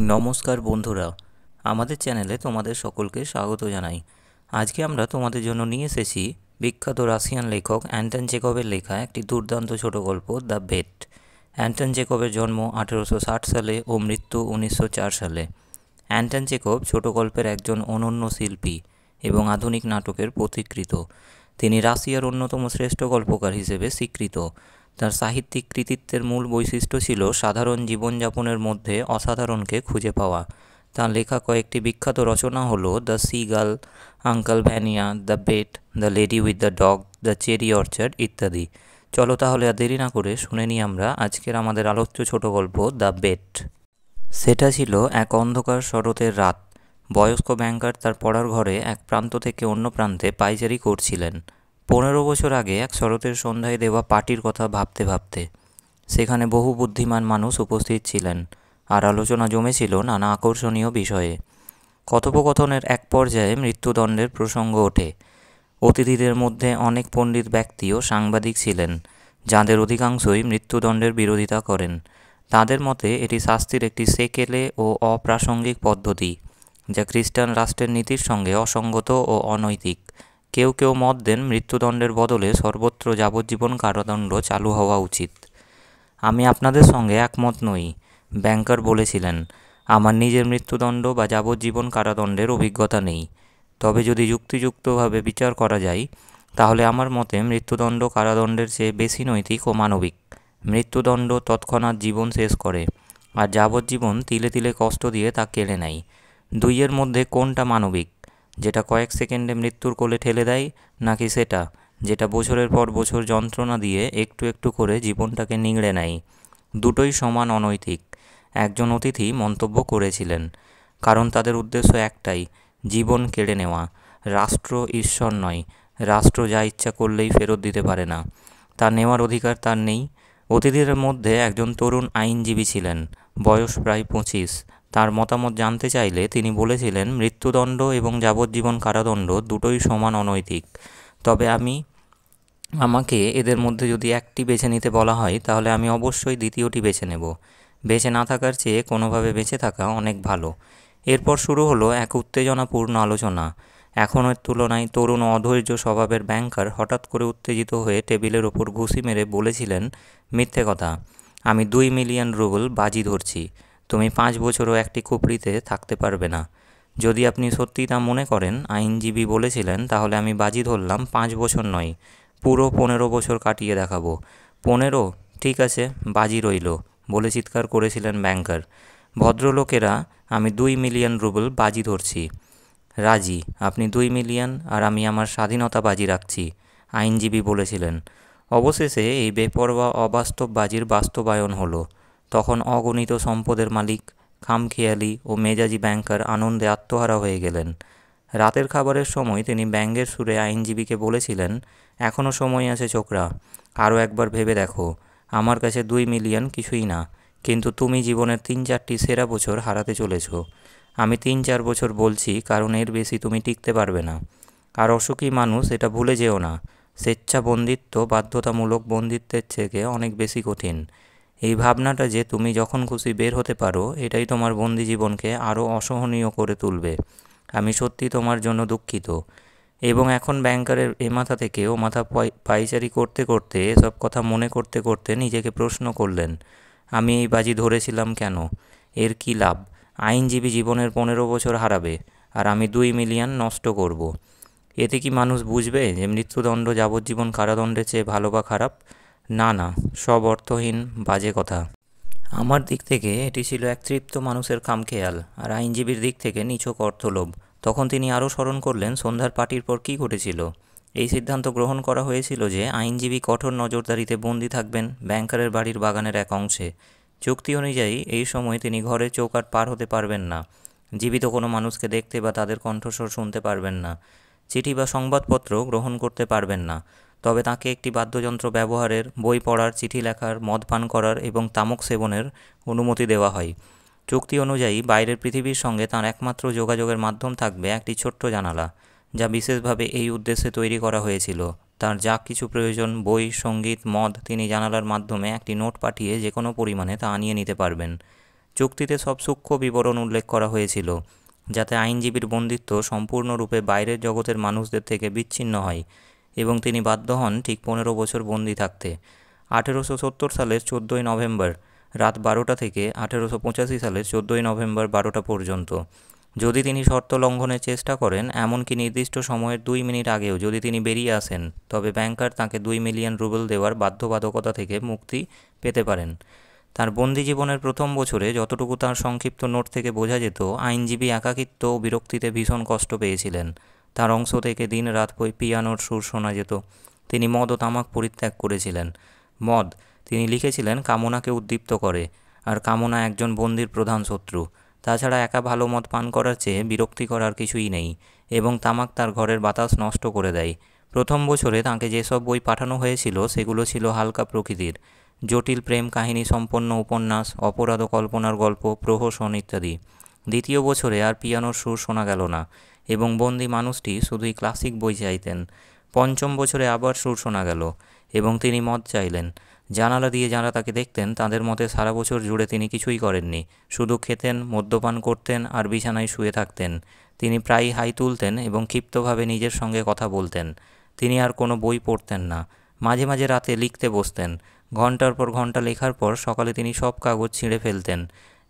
নমস্কার বন্ধুরা, আমাদের চ্যানেলে তোমাদের সকলকে স্বাগত জানাই। আজকে আমরা তোমাদের জন্য নিয়ে এসেছি বিখ্যাত রাশিয়ান লেখক অ্যান্টন চেকভের লেখা একটি দুর্দান্ত ছোট গল্প দ্য বেট। অ্যান্টন চেকভের জন্ম 1860 সালে ও মৃত্যু 1904 সালে। অ্যান্টন চেকভ ছোট গল্পের একজন অনন্য শিল্পী এবং আধুনিক নাটকের পথিকৃৎ। তিনি রাশিয়ার অন্যতম শ্রেষ্ঠ গল্পকার হিসেবে স্বীকৃত। তার সাহিত্যিক কৃতিত্বের মূল বৈশিষ্ট্য ছিল সাধারণ জীবনযাপনের মধ্যে অসাধারণকে খুঁজে পাওয়া। তার লেখা কয়েকটি বিখ্যাত রচনা হল the seagull, uncle Vanya, the bet, the lady with the dog, the cherry orchard ইত্যাদি। চলো তাহলে আর দেরি না করে শুনে নিই আমরা আজকের আমাদের আলোচ্য ছোট গল্প দ্য বেট। সেটা ছিল এক অন্ধকার শরতের রাত। বয়স্ক ব্যাংকার তার পড়ার ঘরে এক প্রান্ত থেকে অন্য প্রান্তে পায়চারি করছিলেন। 15 বছর আগে এক শরতের সন্ধ্যায় দেওয়া পার্টির কথা ভাবতে ভাবতে সেখানে বহু বুদ্ধিমান মানুষ উপস্থিত ছিলেন, আর আলোচনা জমেছিল নানা আকর্ষণীয় বিষয়ে। কথোপকথনের এক পর্যায়ে মৃত্যুদণ্ডের প্রসঙ্গ ওঠে। অতিথিদের মধ্যে অনেক পণ্ডিত ব্যক্তি ও সাংবাদিক ছিলেন, যাদের অধিকাংশই মৃত্যুদণ্ডের বিরোধিতা করেন। তাদের মতে এটি শাস্তির একটি সেকেলে ও অপ্রাসঙ্গিক পদ্ধতি, যা খ্রিস্টান রাষ্ট্রের নীতির সঙ্গে অসঙ্গত ও অনৈতিক। কেউ কেউ মত দেন মৃত্যুদণ্ডের বদলে সর্বত্র যাবজ্জীবন কারাদণ্ড চালু হওয়া উচিত। আমি আপনাদের সঙ্গে একমত নই, ব্যাংকার বলেছিলেন। আমার নিজের মৃত্যুদণ্ড বা যাবজ্জীবন কারাদণ্ডের অভিজ্ঞতা নেই, তবে যদি যুক্তিযুক্তভাবে বিচার করা যায় তাহলে আমার মতে মৃত্যুদণ্ড কারাদণ্ডের চেয়ে বেশি নৈতিক ও মানবিক। মৃত্যুদণ্ড তৎক্ষণাৎ জীবন শেষ করে, আর যাবজ্জীবন তিলে তিলে কষ্ট দিয়ে তা কেড়ে নেয়। দুইয়ের মধ্যে কোনটা মানবিক? যেটা কয়েক সেকেন্ডে মৃত্যুর কোলে ঠেলে দেয়, নাকি সেটা যেটা বছরের পর বছর যন্ত্রণা দিয়ে একটু একটু করে জীবনটাকে নিংড়ে নেয়? দুটোই সমান অনৈতিক, একজন অতিথি মন্তব্য করেছিলেন। কারণ তাদের উদ্দেশ্য একটাই, জীবন কেড়ে নেওয়া। রাষ্ট্র ঈশ্বর নয়, রাষ্ট্র যা ইচ্ছা করলেই ফেরত দিতে পারে না, তা নেওয়ার অধিকার তার নেই। অতিথিদের মধ্যে একজন তরুণ আইনজীবী ছিলেন, বয়স প্রায় 25। তার মতামত জানতে চাইলে তিনি বলেছিলেন, মৃত্যুদণ্ড এবং যাবজ্জীবন কারাদণ্ড দুটোই সমান অনৈতিক, তবে আমাকে এদের মধ্যে যদি একটি বেছে নিতে বলা হয় তাহলে আমি অবশ্যই দ্বিতীয়টি বেছে নেব। বেঁচে না থাকার চেয়ে কোনোভাবে বেঁচে থাকা অনেক ভালো। এরপর শুরু হলো এক উত্তেজনাপূর্ণ আলোচনা। এখনের তুলনায় তরুণ ও অধৈর্য স্বভাবের ব্যাংকার হঠাৎ করে উত্তেজিত হয়ে টেবিলের ওপর ঘুষি মেরে বলেছিলেন, মিথ্যে কথা, আমি 2 মিলিয়ন রুবল বাজি ধরছি। তুমি 5 বছরও একটি খুপড়িতে থাকতে পারবে না। যদি আপনি সত্যি তা মনে করেন, আইনজীবী বলেছিলেন, তাহলে আমি বাজি ধরলাম 5 বছর নয়, পুরো 15 বছর কাটিয়ে দেখাবো। 15? ঠিক আছে, বাজি রইল, বলে চিৎকার করেছিলেন ব্যাংকার। ভদ্রলোকেরা, আমি 2 মিলিয়ন রুবল বাজি ধরছি। রাজি, আপনি 2 মিলিয়ন আর আমি আমার স্বাধীনতা বাজি রাখছি, আইনজীবী বলেছিলেন। অবশেষে এই বেপরোয়া অবাস্তব বাজির বাস্তবায়ন হলো। তখন অগণিত সম্পদের মালিক, খামখেয়ালি ও মেজাজি ব্যাংকার আনন্দে আত্মহারা হয়ে গেলেন। রাতের খাবারের সময় তিনি ব্যঙ্গের সুরে আইনজীবীকে বলেছিলেন, এখনও সময় আছে ছোকরা, আরও একবার ভেবে দেখো। আমার কাছে 2 মিলিয়ন কিছুই না, কিন্তু তুমি জীবনের 3-4টি সেরা বছর হারাতে চলেছ। আমি 3-4 বছর বলছি, কারণ এর বেশি তুমি টিকতে পারবে না। আর অসুখী মানুষ, এটা ভুলে যেও না, স্বেচ্ছা বন্দিত্ব বাধ্যতামূলক বন্দিত্বের থেকে অনেক বেশি কঠিন। এই ভাবনাটা যে তুমি যখন খুশি বের হতে পারো, এটাই তোমার বন্দি জীবনকে আরও অসহনীয় করে তুলবে। আমি সত্যি তোমার জন্য দুঃখিত। এবং এখন ব্যাংকারের এ মাথা থেকে ও মাথা পায়চারি করতে করতে, এসব কথা মনে করতে করতে নিজেকে প্রশ্ন করলেন, আমি এই বাজি ধরেছিলাম কেন? এর কী লাভ? আইনজীবী জীবনের 15 বছর হারাবে, আর আমি 2 মিলিয়ন নষ্ট করব। এতে কি মানুষ বুঝবে যে মৃত্যুদণ্ড যাবজ্জীবন কারাদণ্ডের চেয়ে ভালো বা খারাপ? না না, সব অর্থহীন বাজে কথা। আমার দিক থেকে এটি ছিল এক তৃপ্ত মানুষের খামখেয়াল, আর আইনজীবীর দিক থেকে নিছক অর্থলোভ। তখন তিনি আরও স্মরণ করলেন সন্ধ্যার পার্টির পর কী ঘটেছিল। এই সিদ্ধান্ত গ্রহণ করা হয়েছিল যে আইনজীবী কঠোর নজরদারিতে বন্দী থাকবেন ব্যাংকারের বাড়ির বাগানের এক অংশে। চুক্তি অনুযায়ী এই সময় তিনি ঘরের চৌকাঠ পার হতে পারবেন না, জীবিত কোনো মানুষকে দেখতে বা তাদের কণ্ঠস্বর শুনতে পারবেন না, চিঠি বা সংবাদপত্র গ্রহণ করতে পারবেন না। তবে তাকে একটি বাদ্যযন্ত্র ব্যবহারের, বই পড়ার, চিঠি লেখার, মদ পান করার এবং তামাক সেবনের অনুমতি দেওয়া হয়। চুক্তি অনুযায়ী বাইরের পৃথিবীর সঙ্গে তাঁর একমাত্র যোগাযোগের মাধ্যম থাকবে একটি ছোট্ট জানালা, যা বিশেষভাবে এই উদ্দেশ্যে তৈরি করা হয়েছিল। তার যা কিছু প্রয়োজন, বই, সঙ্গীত, মদ, তিনি জানালার মাধ্যমে একটি নোট পাঠিয়ে যে কোনো পরিমাণে তা আনিয়ে নিতে পারবেন। চুক্তিতে সব সূক্ষ্ম বিবরণ উল্লেখ করা হয়েছিল, যাতে আইনজীবীর বন্দিত্ব সম্পূর্ণরূপে বাইরের জগতের মানুষদের থেকে বিচ্ছিন্ন হয় এবং তিনি বাধ্য হন ঠিক 15 বছর বন্দি থাকতে। 1870 সালের 14ই নভেম্বর রাত 12টা থেকে 1885 সালের 14ই নভেম্বর 12টা পর্যন্ত। যদি তিনি শর্ত লঙ্ঘনের চেষ্টা করেন, এমনকি নির্দিষ্ট সময়ের 2 মিনিট আগেও যদি তিনি বেরিয়ে আসেন, তবে ব্যাংকার তাঁকে 2 মিলিয়ন রুবেল দেওয়ার বাধ্যবাধকতা থেকে মুক্তি পেতে পারেন। তার বন্দি জীবনের প্রথম বছরে যতটুকু তার সংক্ষিপ্ত নোট থেকে বোঝা যেত, আইনজীবী একাকিত্ব ও বিরক্তিতে ভীষণ কষ্ট পেয়েছিলেন। তার অংশ থেকে দিন রাত পিয়ানোর সুর শোনা যেত। তিনি মদ ও তামাক পরিত্যাগ করেছিলেন। মদ, তিনি লিখেছিলেন, কামনাকে উদ্দীপ্ত করে, আর কামনা একজন বন্দির প্রধান শত্রু। তাছাড়া একা ভালো মদ পান করার চেয়ে বিরক্তিকর আর কিছুই নেই, এবং তামাক তার ঘরের বাতাস নষ্ট করে দেয়। প্রথম বছরে তাঁকে যেসব বই পাঠানো হয়েছিল সেগুলো ছিল হালকা প্রকৃতির, জটিল প্রেম কাহিনী সম্পন্ন উপন্যাস, অপরাধ ও কল্পনার গল্প, প্রহসন ইত্যাদি। দ্বিতীয় বছরে আর পিয়ানোর সুর শোনা গেল না, এবং বন্দি মানুষটি শুধুই ক্লাসিক বই চাইতেন। পঞ্চম বছরে আবার সুর শোনা গেল, এবং তিনি মদ চাইলেন। জানালা দিয়ে যারা তাকে দেখতেন তাদের মতে সারা বছর জুড়ে তিনি কিছুই করেননি, শুধু খেতেন, মদ্যপান করতেন আর বিছানায় শুয়ে থাকতেন। তিনি প্রায়ই হাই তুলতেন এবং ক্ষিপ্তভাবে নিজের সঙ্গে কথা বলতেন। তিনি আর কোনো বই পড়তেন না। মাঝে মাঝে রাতে লিখতে বসতেন। ঘন্টার পর ঘন্টা লেখার পর সকালে তিনি সব কাগজ ছিঁড়ে ফেলতেন।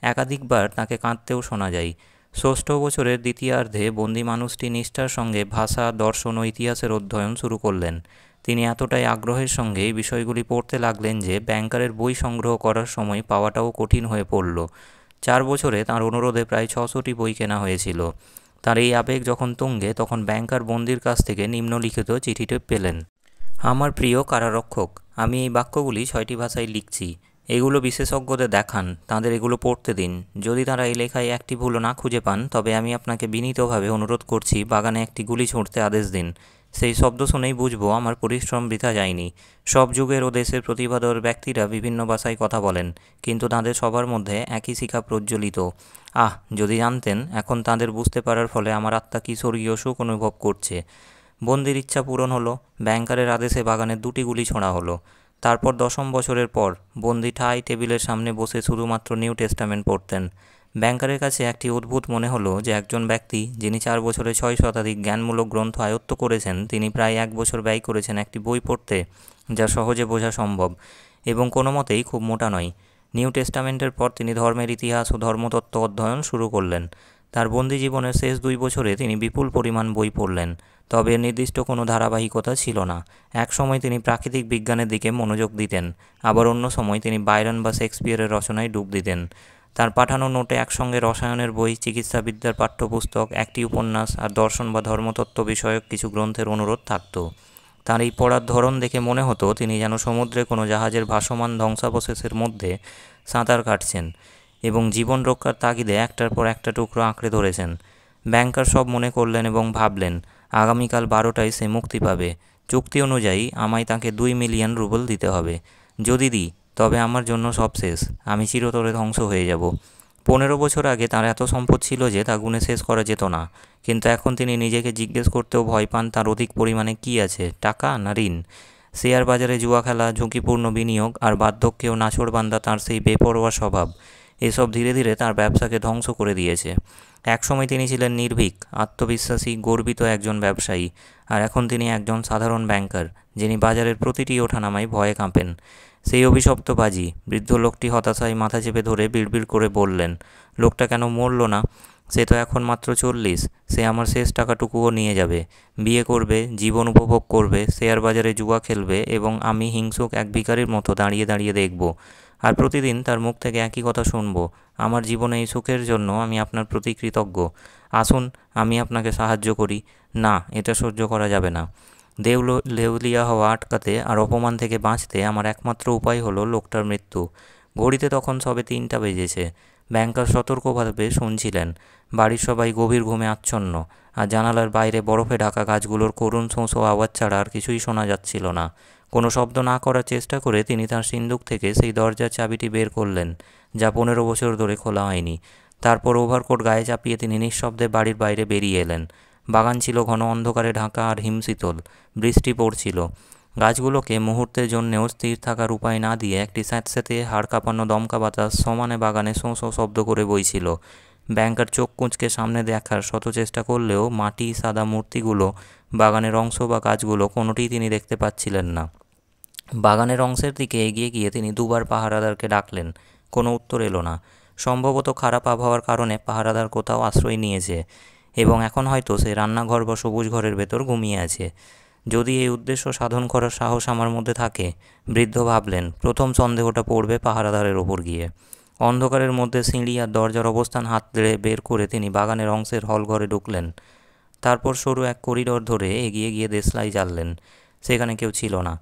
একাধিকবার তাকে কাঁদতেও শোনা যায়। ষষ্ঠ বছরের দ্বিতীয়ার্ধে বন্দি মানুষটি নিষ্ঠার সঙ্গে ভাষা, দর্শন ও ইতিহাসের অধ্যয়ন শুরু করলেন। তিনি এতটাই আগ্রহের সঙ্গে এই বিষয়গুলি পড়তে লাগলেন যে ব্যাংকারের বই সংগ্রহ করার সময় পাওয়াটাও কঠিন হয়ে পড়ল। 4 বছরে তাঁর অনুরোধে প্রায় 600টি বই কেনা হয়েছিল। তার এই আবেগ যখন তুঙ্গে, তখন ব্যাংকার বন্দির কাছ থেকে নিম্নলিখিত চিঠিটি পেলেন। আমার প্রিয় কারারক্ষক, আমি এই বাক্যগুলি 6টি ভাষায় লিখছি। এগুলো বিশেষজ্ঞদের দেখান, তাঁদের এগুলো পড়তে দিন। যদি তারা এই লেখায় একটি ভুলও না খুঁজে পান, তবে আমি আপনাকে বিনীতভাবে অনুরোধ করছি বাগানে একটি গুলি ছুঁড়তে আদেশ দিন। সেই শব্দ শুনেই বুঝবো আমার পরিশ্রম বৃথা যায়নি। সব যুগের ও দেশের প্রতিভাধর ব্যক্তিরা বিভিন্ন ভাষায় কথা বলেন, কিন্তু তাঁদের সবার মধ্যে একই শিখা প্রজ্বলিত। যদি জানতেন এখন তাঁদের বুঝতে পারার ফলে আমার আত্মা কি স্বর্গীয় সুখ অনুভব করছে। বন্দির ইচ্ছা পূরণ হলো। ব্যাংকারের আদেশে বাগানে 2টি গুলি ছোঁড়া হলো। তারপর 10ম বছরের পর বন্দি ঠাই টেবিলের সামনে বসে শুধুমাত্র নিউ টেস্টামেন্ট পড়তেন। ব্যাংকারের কাছে একটি অদ্ভুত মনে হলো যে একজন ব্যক্তি যিনি 4 বছরে 6 শতাধিক জ্ঞানমূলক গ্রন্থ আয়ত্ত করেছেন, তিনি প্রায় 1 বছর ব্যয় করেছেন একটি বই পড়তে যা সহজে বোঝা সম্ভব এবং কোনো মতেই খুব মোটা নয়। নিউ টেস্টামেন্টের পর তিনি ধর্মের ইতিহাস ও ধর্মতত্ত্ব অধ্যয়ন শুরু করলেন। তার বন্দি জীবনের শেষ 2 বছরে তিনি বিপুল পরিমাণ বই পড়লেন, তবে নির্দিষ্ট কোনো ধারাবাহিকতা ছিল না। এক সময় তিনি প্রাকৃতিক বিজ্ঞানের দিকে মনোযোগ দিতেন, আবার অন্য সময় তিনি বাইরন বা শেক্সপিয়ারের রচনায় ডুব দিতেন। তার পাঠানো নোটে একসঙ্গে রসায়নের বই, চিকিৎসাবিদ্যার পাঠ্যপুস্তক, একটি উপন্যাস আর দর্শন বা ধর্মতত্ত্ব বিষয়ক কিছু গ্রন্থের অনুরোধ থাকত। তার এই পড়ার ধরন দেখে মনে হতো তিনি যেন সমুদ্রে কোনো জাহাজের ভাসমান ধ্বংসাবশেষের মধ্যে সাঁতার কাটছেন এবং জীবন রক্ষার তাগিদে একটার পর একটা টুকরো আঁকড়ে ধরেছেন। ব্যাংকার সব মনে করলেন এবং ভাবলেন, আগামীকাল 12টায় সে মুক্তি পাবে। চুক্তি অনুযায়ী আমায় তাকে 2 মিলিয়ন রুবেল দিতে হবে। যদি দিই, তবে আমার জন্য সব শেষ, আমি চিরতরে ধ্বংস হয়ে যাব। 15 বছর আগে তার এত সম্পদ ছিল যে তা গুণে শেষ করা যেত না, কিন্তু এখন তিনি নিজেকে জিজ্ঞেস করতেও ভয় পান তার অধিক পরিমাণে কী আছে, টাকা না ঋণ। শেয়ার বাজারে জুয়া খেলা, ঝুঁকিপূর্ণ বিনিয়োগ আর বার্ধক্যেও নাছোড়বান্দা তার সেই বেপরোয়া স্বভাব, এসব ধীরে ধীরে তার ব্যবসাকে ধ্বংস করে দিয়েছে। একসময় তিনি ছিলেন নির্ভীক, আত্মবিশ্বাসী, গর্বিত একজন ব্যবসায়ী, আর এখন তিনি একজন সাধারণ ব্যাংকার যিনি বাজারের প্রতিটি ওঠানামায় ভয়ে কাঁপেন। সেই অভিশপ্ত বাজি। বৃদ্ধ লোকটি হতাশায় মাথা চেপে ধরে বিড়বিড় করে বললেন, লোকটা কেন মরল না? সে তো এখন মাত্র 40। সে আমার শেষ টাকাটুকুও নিয়ে যাবে। বিয়ে করবে, জীবন উপভোগ করবে, শেয়ার বাজারে জুয়া খেলবে, এবং আমি হিংসুক এক ভিখারির মতো দাঁড়িয়ে দাঁড়িয়ে দেখব আর প্রতিদিন তার মুখ থেকে একই কথা শুনব, আমার জীবনে এই সুখের জন্য আমি আপনার প্রতি কৃতজ্ঞ। আসুন আমি আপনাকে সাহায্য করি। না, এটা সহ্য করা যাবে না। দেউলিয়া হওয়া আটকাতে আর অপমান থেকে বাঁচতে আমার একমাত্র উপায় হলো লোকটার মৃত্যু। ঘড়িতে তখন সবে 3টা বেজেছে। ব্যাংকার সতর্কভাবে শুনছিলেন। বাড়ির সবাই গভীর ঘুমে আচ্ছন্ন, আর জানালার বাইরে বরফে ঢাকা গাছগুলোর করুণ শোঁ আওয়াজ ছাড়া আর কিছুই শোনা যাচ্ছিল না। কোনো শব্দ না করার চেষ্টা করে তিনি তার সিন্দুক থেকে সেই দরজার চাবিটি বের করলেন, যা 15 বছর ধরে খোলা হয়নি। তারপর ওভারকোট গায়ে চাপিয়ে তিনি নিঃশব্দে বাড়ির বাইরে বেরিয়ে এলেন। বাগান ছিল ঘন অন্ধকারে ঢাকা আর হিমশীতল। বৃষ্টি পড়ছিল। গাছগুলোকে মুহূর্তের জন্যেও স্থির থাকার উপায় না দিয়ে একটি স্যাঁতস্যাঁতে হাড় কাঁপানো দমকা বাতাস সমানে বাগানে শোঁ শোঁ শব্দ করে বইছিল। ব্যাংকার চোখ কুঁচকে সামনে দেখার শত চেষ্টা করলেও মাটি সাদা মূর্তিগুলো, বাগানের অংশ বা গাছগুলো কোনোটিই তিনি দেখতে পাচ্ছিলেন না। বাগানের অংশের দিকে এগিয়ে গিয়ে তিনি দুবার পাহারাদারকে ডাকলেন, কোনো উত্তর এলো না। সম্ভবত খারাপ আবহাওয়ার কারণে পাহারাদার কোথাও আশ্রয় নিয়েছে এবং এখন হয়তো সে রান্নাঘর বা সবুজ ঘরের ভেতর ঘুমিয়ে আছে। যদি এই উদ্দেশ্য সাধন করার সাহস আমার মধ্যে থাকে, বৃদ্ধ ভাবলেন, প্রথম সন্দেহটা পড়বে পাহারাদারের ওপর গিয়ে। অন্ধকারের মধ্যে সিঁড়ি আর দরজার অবস্থান হাত ধরে বের করে তিনি বাগানের অংশের হল ঘরে ঢুকলেন। তারপর সরু এক করিডোর ধরে এগিয়ে গিয়ে দেশলাই জ্বাললেন। সেখানে কেউ ছিল না,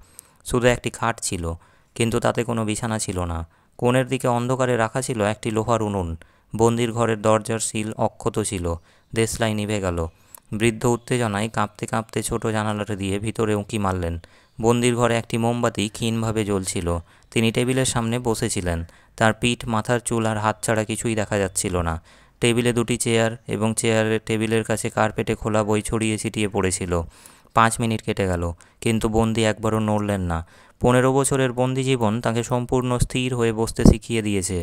শুধু একটি খাট ছিল, কিন্তু তাতে কোনো বিছানা ছিল না। কোণের দিকে অন্ধকারে রাখা ছিল একটি লোহার উনুন। বন্দির ঘরের দরজার সিল অক্ষত ছিল। দেশলাই নিভে গেল। বৃদ্ধ উত্তেজনায় কাঁপতে কাঁপতে ছোট জানালাটা দিয়ে ভিতরে উঁকি মারলেন। বন্দির ঘরে একটি মোমবাতি ক্ষীণভাবে জ্বলছিল। তিনি টেবিলের সামনে বসেছিলেন। তার পিঠ, মাথার চুল আর হাত ছাড়া কিছুই দেখা যাচ্ছিল না। টেবিলে দুটি চেয়ার এবং টেবিলের কাছে কার্পেটে খোলা বই ছড়িয়ে ছিটিয়ে পড়েছিল। 5 মিনিট কেটে গেল, কিন্তু বন্দি একবারও নড়লেন না। 15 বছরের বন্দি জীবন তাকে সম্পূর্ণ স্থির হয়ে বসতে শিখিয়ে দিয়েছে।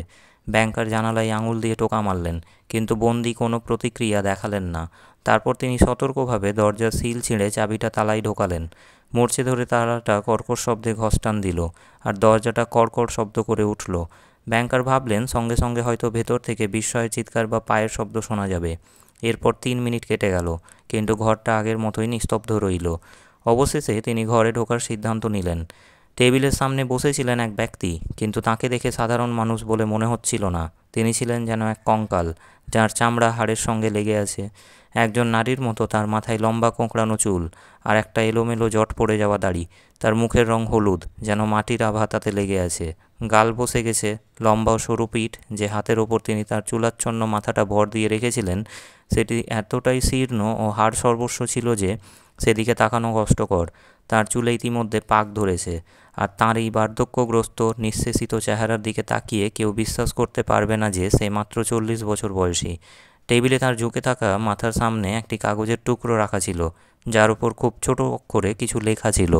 ব্যাংকার জানালায় আঙুল দিয়ে টোকা মারলেন, কিন্তু বন্দি কোনো প্রতিক্রিয়া দেখালেন না। তারপর তিনি সতর্কভাবে দরজার সিল ছিঁড়ে চাবিটা তালায় ঢোকালেন। মরচে ধরে তালাটা কর্কশ শব্দে ঘষ্টান দিল, আর দরজাটা কড়কড় শব্দ করে উঠল। ব্যাংকার ভাবলেন সঙ্গে সঙ্গে হয়তো ভেতর থেকে বিস্ময়ের চিৎকার বা পায়ের শব্দ শোনা যাবে। এরপর 3 মিনিট কেটে গেল, কিন্তু ঘরটা আগের মতোই নিস্তব্ধ রইল। অবশেষে তিনি ঘরে ঢোকার সিদ্ধান্ত নিলেন। টেবিলের সামনে বসেছিলেন এক ব্যক্তি, কিন্তু তাকে দেখে সাধারণ মানুষ বলে মনে হচ্ছিল না। তিনি ছিলেন যেন এক কঙ্কাল, যার চামড়া হাড়ের সঙ্গে লেগে আছে। একজন নারীর মতো তার মাথায় লম্বা কোঁকড়ানো চুল আর একটা এলোমেলো জট পড়ে যাওয়া দাড়ি। তার মুখের রং হলুদ, যেন মাটির আভা তাতে লেগে আছে। গাল বসে গেছে। লম্বা ও সরু পিঠ, যে হাতের ওপর তিনি তার চুলাচ্ছন্ন মাথাটা ভর দিয়ে রেখেছিলেন, সেটি এতটাই শীর্ণ ও হাড় সর্বস্ব ছিল যে সেদিকে তাকানো কষ্টকর। তার চুলে ইতিমধ্যে পাক ধরেছে, আর তাঁর এই বার্ধক্যগ্রস্ত নিঃশেষিত চেহারার দিকে তাকিয়ে কেউ বিশ্বাস করতে পারবে না যে সে মাত্র 40 বছর বয়সী। টেবিলে তার ঝুঁকে থাকা মাথার সামনে একটি কাগজের টুকরো রাখা ছিল, যার উপর খুব ছোট অক্ষরে কিছু লেখা ছিল।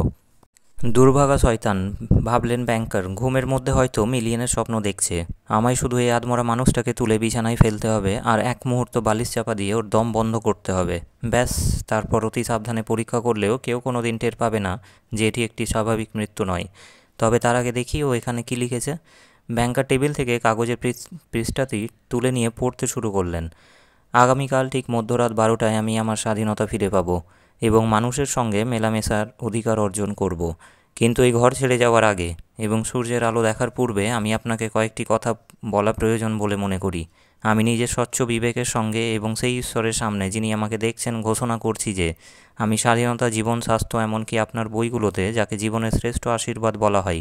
দুর্ভাগা শয়তান, ভাবলেন ব্যাংকার, ঘুমের মধ্যে হয়তো মিলিয়নের স্বপ্ন দেখছে। আমায় শুধু এই আধমরা মানুষটাকে তুলে বিছানায় ফেলতে হবে আর এক মুহূর্ত বালিশ চাপা দিয়ে ওর দম বন্ধ করতে হবে, ব্যাস। তারপর অতি সাবধানে পরীক্ষা করলেও কেউ কোনো দিন টের পাবে না যে এটি একটি স্বাভাবিক মৃত্যু নয়। তবে তার আগে দেখি ও এখানে কী লিখেছে। ব্যাংকার টেবিল থেকে কাগজের পৃষ্ঠাটি তুলে নিয়ে পড়তে শুরু করলেন। আগামীকাল ঠিক মধ্যরাত 12টায় আমি আমার স্বাধীনতা ফিরে পাবো এবং মানুষের সঙ্গে মেলামেশার অধিকার অর্জন করব। কিন্তু এই ঘর ছেড়ে যাওয়ার আগে এবং সূর্যের আলো দেখার পূর্বে আমি আপনাকে কয়েকটি কথা বলা প্রয়োজন বলে মনে করি। আমি নিজের স্বচ্ছ বিবেকের সঙ্গে এবং সেই ঈশ্বরের সামনে যিনি আমাকে দেখছেন ঘোষণা করছি যে আমি স্বাধীনতা, জীবন, স্বাস্থ্য, এমনকি আপনার বইগুলোতে যাকে জীবনের শ্রেষ্ঠ আশীর্বাদ বলা হয়,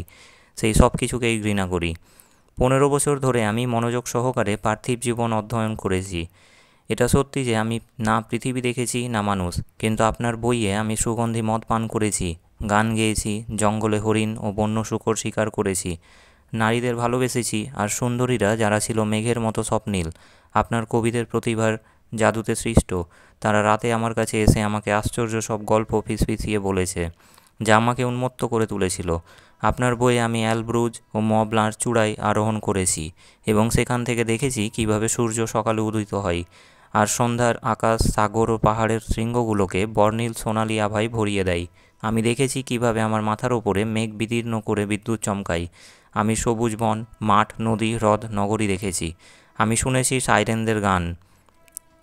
সেই সব কিছুকেই ঘৃণা করি। 15 বছর ধরে আমি মনোযোগ সহকারে পার্থিব জীবন অধ্যয়ন করেছি। এটা সত্যি যে আমি না পৃথিবী দেখেছি না মানুষ, কিন্তু আপনার বইয়ে আমি সুগন্ধি মদ পান করেছি, গান গেয়েছি, জঙ্গলে হরিণ ও বন্য শূকর শিকার করেছি, নারীদের ভালোবেসেছি, আর সুন্দরীরা যারা ছিল মেঘের মতো স্বপ্নীল, আপনার কবিদের প্রতিভার জাদুতে সৃষ্ট, তারা রাতে আমার কাছে এসে আমাকে আশ্চর্য সব গল্প ফিসফিসিয়ে বলেছে, যা আমাকে উন্মত্ত করে তুলেছিল। আপনার বইয়ে আমি অ্যালব্রুজ ও মবলার চূড়ায় আরোহণ করেছি এবং সেখান থেকে দেখেছি কিভাবে সূর্য সকালে উদিত হয় আর সন্ধ্যার আকাশ, সাগর ও পাহাড়ের শৃঙ্গগুলোকে বর্ণিল সোনালি আভায় ভরিয়ে দেয়। আমি দেখেছি কিভাবে আমার মাথার ওপরে মেঘ বিদীর্ণ করে বিদ্যুৎ চমকায়। আমি সবুজ বন, মাঠ, নদী, হ্রদ, নগরী দেখেছি। আমি শুনেছি সাইরেনদের গান,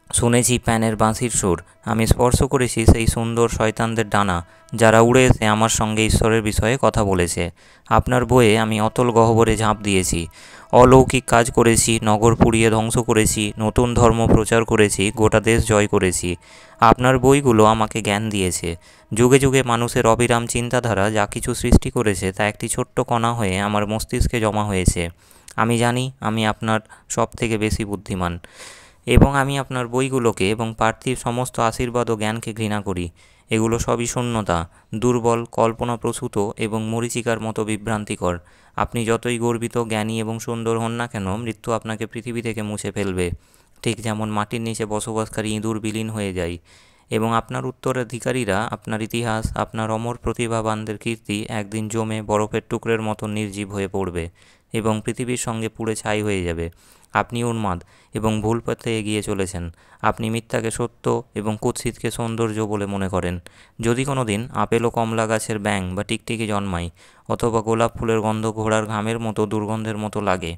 শুনেছি প্যানের বাঁশির সুর। আমি স্পর্শ করেছি সেই সুন্দর শয়তানদের ডানা, যারা উড়ে এসে আমার সঙ্গে ঈশ্বরের বিষয়ে কথা বলেছে। আপনার বইয়ে আমি অতল গহ্বরে ঝাঁপ দিয়েছি, অলৌকিক কাজ করেছি, নগর পুড়িয়ে ধ্বংস করেছি, নতুন ধর্ম প্রচার করেছি, গোটা দেশ জয় করেছি। আপনার বইগুলো আমাকে জ্ঞান দিয়েছে। যুগে যুগে মানুষের অবিরাম চিন্তাধারা যা কিছু সৃষ্টি করেছে তা একটি ছোট্ট কণা হয়ে আমার মস্তিষ্কে জমা হয়েছে। আমি জানি আমি আপনার সব থেকে বেশি বুদ্ধিমান, এবং আমি আপনার বইগুলোকে এবং পার্থিব সমস্ত আশীর্বাদ ও জ্ঞানকে ঘৃণা করি। এগুলো সবই শূন্যতা, দুর্বল, কল্পনাপ্রসূত এবং মরীচিকার মতো বিভ্রান্তিকর। আপনি যতই গর্বিত, জ্ঞানী এবং সুন্দর হন না কেন, মৃত্যু আপনাকে পৃথিবী থেকে মুছে ফেলবে, ঠিক যেমন মাটির নিচে বসবাসকারী ইঁদুর বিলীন হয়ে যায়। এবং আপনার উত্তরাধিকারীরা আপনার ইতিহাস, আপনার অমর প্রতিভাবানদের কীর্তি একদিন জমে বরফের টুকরের মতো নির্জীব হয়ে পড়বে এবং পৃথিবীর সঙ্গে পুড়ে ছাই হয়ে যাবে। আপনি উন্মাদ এবং ভুল পথে এগিয়ে চলেছেন। আপনি মিথ্যাকে সত্য এবং কুৎসিতকে সৌন্দর্য বলে মনে করেন। যদি কোনো দিন আপেল ও কমলা গাছের ব্যাঙ বা টিকটিকি জন্মায়, অথবা গোলাপ ফুলের গন্ধ ঘোড়ার ঘামের মতো দুর্গন্ধের মতো লাগে,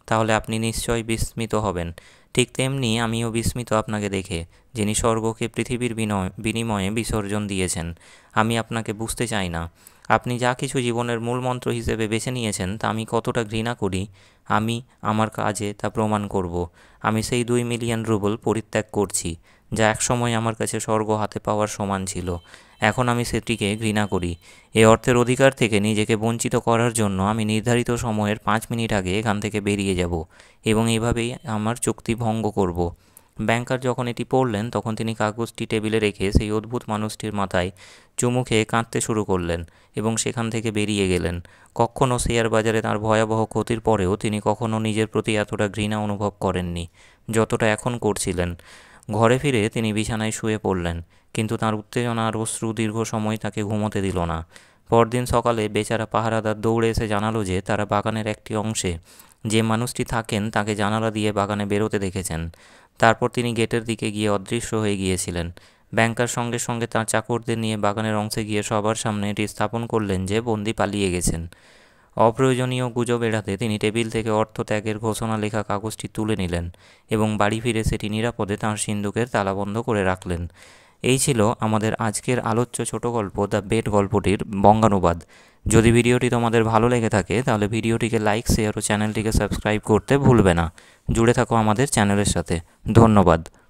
তাহলে আপনি নিশ্চয়ই বিস্মিত হবেন। ঠিক তেমনি আমিও বিস্মিত আপনাকে দেখে, যিনি স্বর্গকে পৃথিবীর বিনিময়ে বিসর্জন দিয়েছেন। আমি আপনাকে বুঝতে চাই না। আপনি যা কিছু জীবনের মূলমন্ত্র হিসেবে বেছে নিয়েছেন তা আমি কতটা ঘৃণা করি, আমি আমার কাজে তা প্রমাণ করব। আমি সেই 2 মিলিয়ন রুবল পরিত্যাগ করছি, যা একসময় আমার কাছে স্বর্গ হাতে পাওয়ার সমান ছিল। এখন আমি সেটিকে ঘৃণা করি। এই অর্থের অধিকার থেকে নিজেকে বঞ্চিত করার জন্য আমি নির্ধারিত সময়ের 5 মিনিট আগে এখান থেকে বেরিয়ে যাব এবং এভাবেই আমার চুক্তি ভঙ্গ করব। ব্যাংকার যখন এটি পড়লেন তখন তিনি কাগজটি টেবিলে রেখে সেই অদ্ভুত মানুষটির মাথায় চুমু খেয়ে কাঁদতে শুরু করলেন এবং সেখান থেকে বেরিয়ে গেলেন। কখনও শেয়ার বাজারে তার ভয়াবহ ক্ষতির পরেও তিনি কখনও নিজের প্রতি এতটা ঘৃণা অনুভব করেননি যতটা এখন করছিলেন। ঘরে ফিরে তিনি বিছানায় শুয়ে পড়লেন, কিন্তু তার উত্তেজনা আর অশ্রু দীর্ঘ সময় তাকে ঘুমোতে দিল না। পরদিন সকালে বেচারা পাহারাদার দৌড়ে এসে জানালো যে তারা বাগানের একটি অংশে যে মানুষটি থাকেন তাকে জানালা দিয়ে বাগানে বেরোতে দেখেছেন। তারপর তিনি গেটের দিকে গিয়ে অদৃশ্য হয়ে গিয়েছিলেন। ব্যাংকার সঙ্গে সঙ্গে তাঁর চাকরদের নিয়ে বাগানের অংশে গিয়ে সবার সামনে এটি স্থাপন করলেন যে বন্দি পালিয়ে গেছেন। অপ্রয়োজনীয় গুজব এড়াতে তিনি টেবিল থেকে অর্থ ত্যাগের ঘোষণা লেখা কাগজটি তুলে নিলেন এবং বাড়ি ফিরে সেটি নিরাপদে তাঁর সিন্দুকের তালাবন্ধ করে রাখলেন। এই ছিল আমাদের আজকের আলোচ্য ছোট গল্প দ্য বেট গল্পটির বঙ্গানুবাদ। যদি ভিডিওটি তোমাদের ভালো লেগে থাকে তাহলে ভিডিওটিকে লাইক, শেয়ার ও চ্যানেলটিকে সাবস্ক্রাইব করতে ভুলবে না। জুড়ে থাকো আমাদের চ্যানেলের সাথে। ধন্যবাদ।